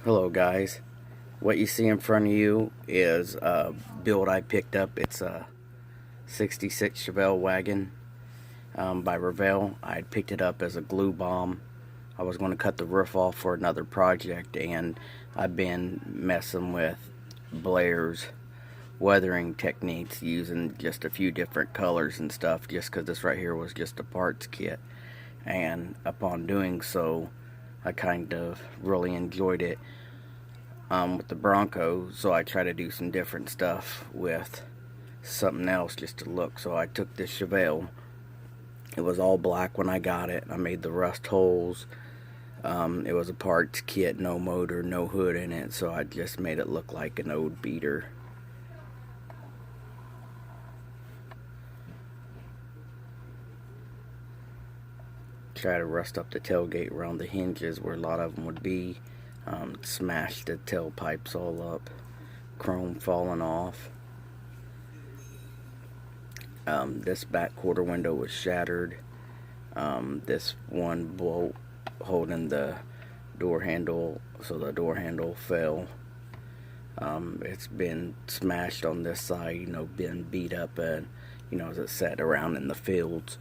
Hello guys, what you see in front of you is a build I picked up. It's a 66 Chevelle wagon by Revell. I had picked it up as a glue bomb. I was going to cut the roof off for another project, and I've been messing with Blair's weathering techniques using just a few different colors and stuff, just because this right here was just a parts kit. And upon doing so, I kind of really enjoyed it with the Bronco, so I try to do some different stuff with something else just to look. So I took this Chevelle. It was all black when I got it. I made the rust holes. It was a parts kit, no motor, no hood in it, so I just made it look like an old beater. Try to rust up the tailgate around the hinges where a lot of them would be. Smashed the tailpipes all up. Chrome falling off. This back quarter window was shattered. This one bolt holding the door handle, so the door handle fell. It's been smashed on this side, been beat up, and as it sat around in the fields.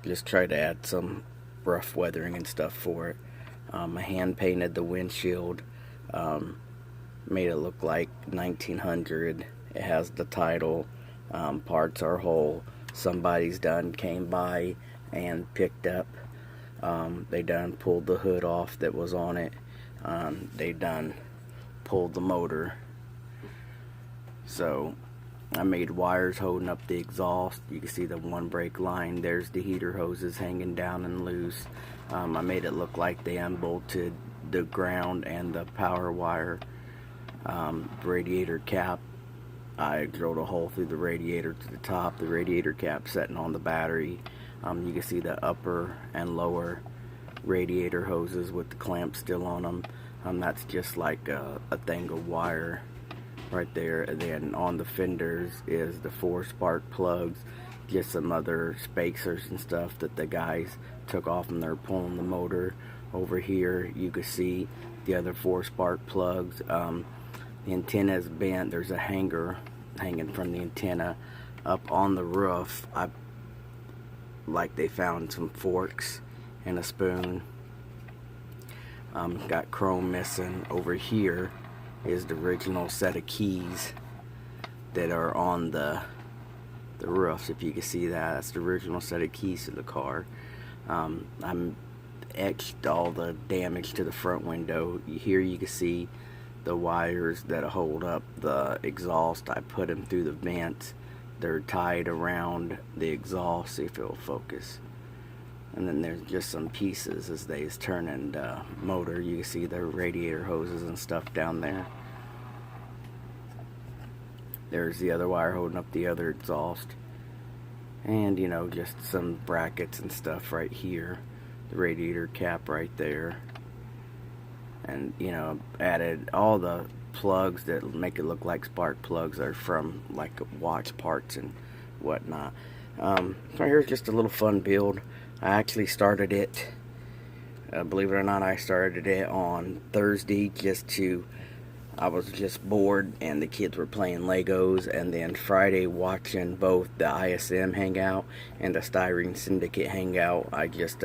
Just try to add some rough weathering and stuff for it. I hand painted the windshield, made it look like 1900. It has the title, parts are whole. Somebody's done came by and picked up. They done pulled the hood off that was on it. They done pulled the motor. So I made wires holding up the exhaust. You can see the one brake line. There's the heater hoses hanging down and loose. I made it look like they unbolted the ground and the power wire. Radiator cap, I drilled a hole through the radiator to the top. The radiator cap setting on the battery. You can see the upper and lower radiator hoses with the clamps still on them. That's just like a thing of wire right there. And then on the fenders is the 4 spark plugs, just some other spacers and stuff that the guys took off and they're pulling the motor. Over here you can see the other 4 spark plugs. The antenna is bent. There's a hanger hanging from the antenna. Up on the roof, they found some forks and a spoon. Got chrome missing. Over here is the original set of keys that are on the roofs. If you can see that, that's the original set of keys to the car. I'm etched all the damage to the front window. Here you can see the wires that hold up the exhaust. I put them through the vents. They're tied around the exhaust. See if it'll focus. And then there's just some pieces as they is turning the motor. You can see the radiator hoses and stuff down there. There's the other wire holding up the other exhaust. And just some brackets and stuff right here. The radiator cap right there. And added all the plugs that make it look like spark plugs are from like watch parts and whatnot. Right here's just a little fun build. I actually started it, believe it or not, I started it on Thursday I was just bored and the kids were playing Legos, and then Friday watching both the ISM hangout and the Styrene Syndicate hangout. I just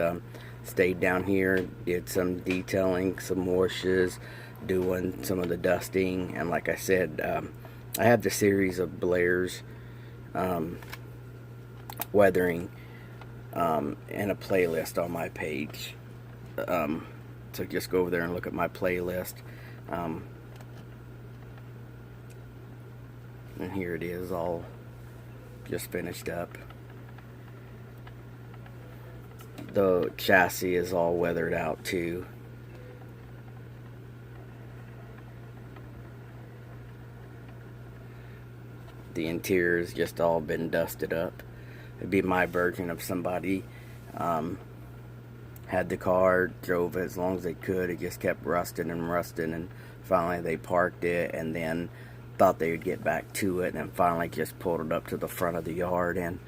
stayed down here, did some detailing, some washes, doing some of the dusting, and like I said, I have the series of Blair's weathering in a playlist on my page. So just go over there and look at my playlist. And here it is, all just finished up. The chassis is all weathered out too. The interior has just all been dusted up. It'd be my version of somebody had the car, drove it as long as they could. It just kept rusting, and finally they parked it, and then thought they would get back to it, and then finally just pulled it up to the front of the yard and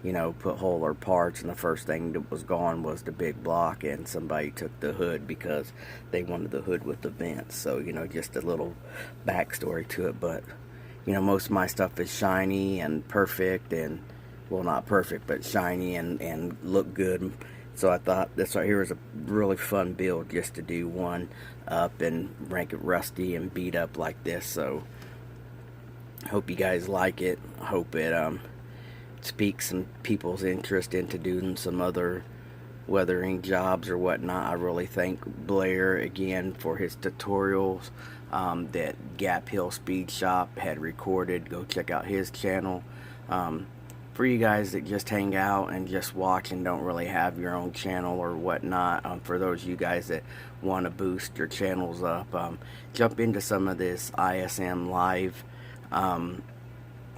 you know, put whole or parts, and the first thing that was gone was the big block, and somebody took the hood because they wanted the hood with the vents. So, you know, just a little backstory to it. But, you know, most of my stuff is shiny and perfect, and, well, not perfect, but shiny and look good. So I thought this right here was a really fun build, just to do one up and rank it rusty and beat up like this. So hope you guys like it. I hope it speaks some people's interest into doing some other weathering jobs or whatnot. I really thank Blair again for his tutorials that Gap Hill Speed Shop had recorded. Go check out his channel. For you guys that just hang out and just watch and don't really have your own channel or whatnot, for those of you guys that want to boost your channels up, jump into some of this ISM live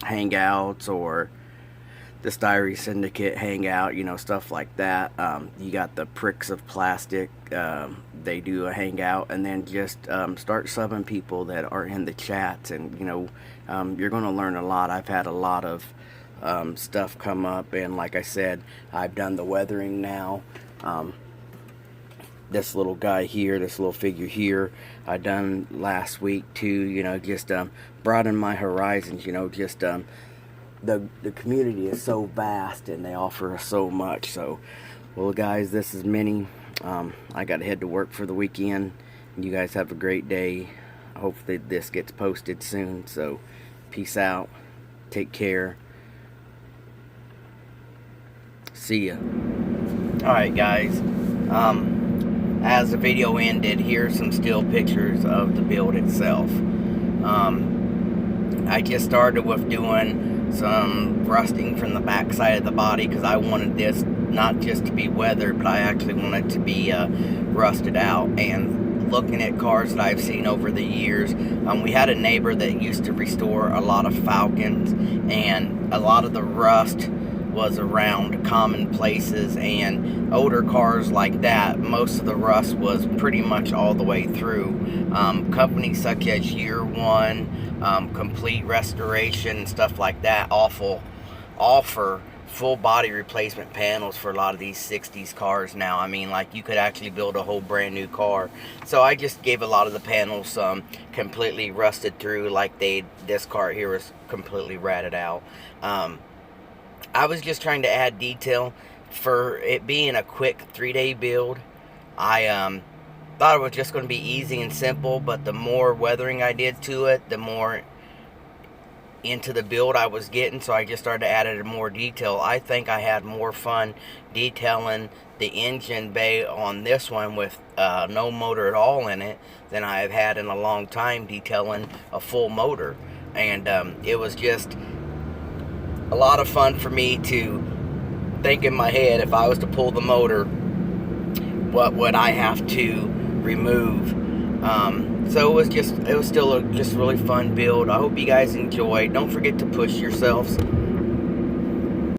hangouts or the Styrie Syndicate hangout, you know, stuff like that. You got the Pricks of Plastic, they do a hangout, and then just start subbing people that are in the chats, and you know, you're going to learn a lot. I've had a lot of stuff come up, and like I said, I've done the weathering now. This little guy here, this little figure here, I done last week too. You know, just broaden my horizons. You know, just the community is so vast and they offer us so much. So, well guys, this is Minnie. I got to head to work for the weekend. You guys have a great day. Hopefully this gets posted soon. So peace out, take care, see ya. Alright guys, as the video ended, here's some still pictures of the build itself. I just started with doing some rusting from the back side of the body because I wanted this not just to be weathered, but I actually wanted to be rusted out. And looking at cars that I've seen over the years, we had a neighbor that used to restore a lot of Falcons, and a lot of the rust was around common places, and older cars like that, most of the rust was pretty much all the way through. Companies such as Year One, Complete Restoration, stuff like that offer full body replacement panels for a lot of these 60s cars now. I mean, like, you could actually build a whole brand new car. So I just gave a lot of the panels completely rusted through, like this car here was completely ratted out. I was just trying to add detail for it being a quick 3-day build. I thought it was just going to be easy and simple, but the more weathering I did to it, the more into the build I was getting, so I just started adding more detail. I think I had more fun detailing the engine bay on this one with no motor at all in it than I have had in a long time detailing a full motor. And it was just a lot of fun for me to think in my head, if I was to pull the motor, what would I have to remove? So it was still a really fun build. I hope you guys enjoyed. Don't forget to push yourselves.